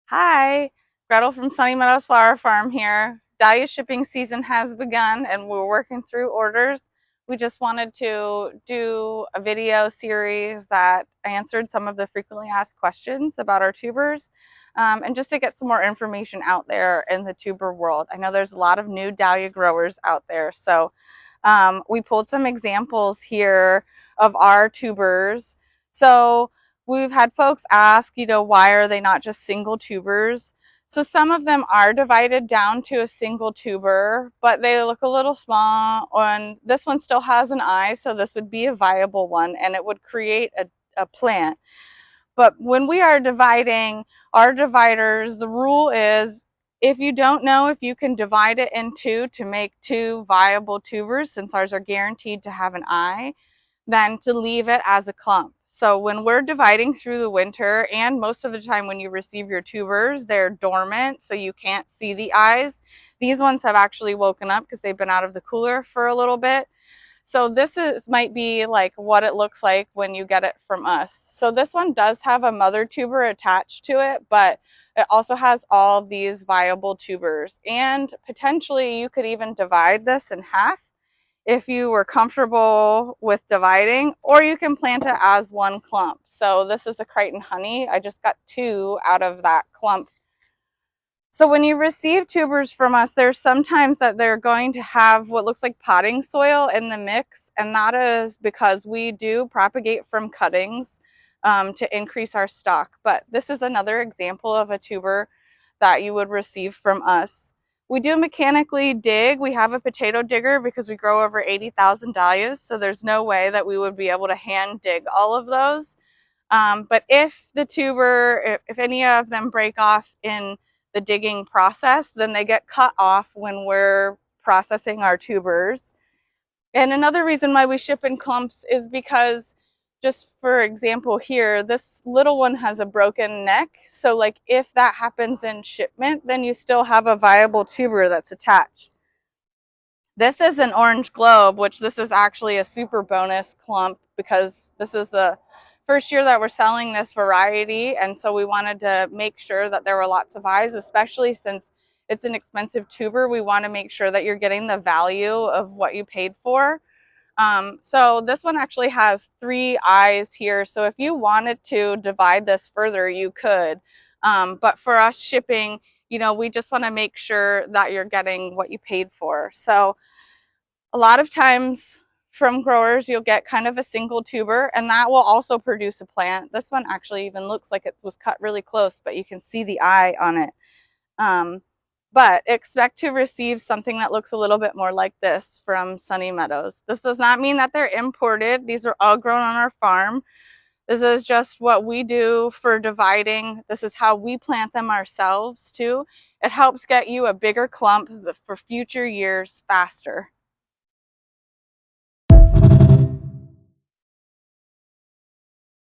Hi, Gretel from Sunny Meadows Flower Farm here. Dahlia shipping season has begun and we're working through orders. We just wanted to do a video series that answered some of the frequently asked questions about our tubers, and just to get some more information out there in the tuber world. I know there's a lot of new dahlia growers out there, so we pulled some examples here of our tubers. So we've had folks ask, why are they not just single tubers? So some of them are divided down to a single tuber, but they look a little small. And this one still has an eye, so this would be a viable one, and it would create a plant. But when we are dividing our dividers, the rule is if you don't know if you can divide it in two to make two viable tubers, since ours are guaranteed to have an eye, then to leave it as a clump. So when we're dividing through the winter, and most of the time when you receive your tubers, they're dormant, so you can't see the eyes. These ones have actually woken up because they've been out of the cooler for a little bit. So might be like what it looks like when you get it from us. So this one does have a mother tuber attached to it, but it also has all of these viable tubers. And potentially you could even divide this in half if you were comfortable with dividing, or you can plant it as one clump. So this is a Crichton honey. I just got two out of that clump. So when you receive tubers from us, there's sometimes that they're going to have what looks like potting soil in the mix, and that is because we do propagate from cuttings to increase our stock. But this is another example of a tuber that you would receive from us. We do mechanically dig. We have a potato digger because we grow over 80,000 dahlias, so there's no way that we would be able to hand dig all of those. But if the tuber, if any of them break off in the digging process, then they get cut off when we're processing our tubers. And another reason why we ship in clumps is because, just for example here, this little one has a broken neck. So like if that happens in shipment, then you still have a viable tuber that's attached. This is an orange globe, which this is actually a super bonus clump because this is the first year that we're selling this variety. And so we wanted to make sure that there were lots of eyes, especially since it's an expensive tuber. We want to make sure that you're getting the value of what you paid for. So this one actually has 3 eyes here. So if you wanted to divide this further, you could. But for us shipping, we just want to make sure that you're getting what you paid for. So a lot of times from growers, you'll get kind of a single tuber, and that will also produce a plant. This one actually even looks like it was cut really close, but you can see the eye on it. But expect to receive something that looks a little bit more like this from Sunny Meadows. This does not mean that they're imported. These are all grown on our farm. This is just what we do for dividing. This is how we plant them ourselves too. It helps get you a bigger clump for future years faster.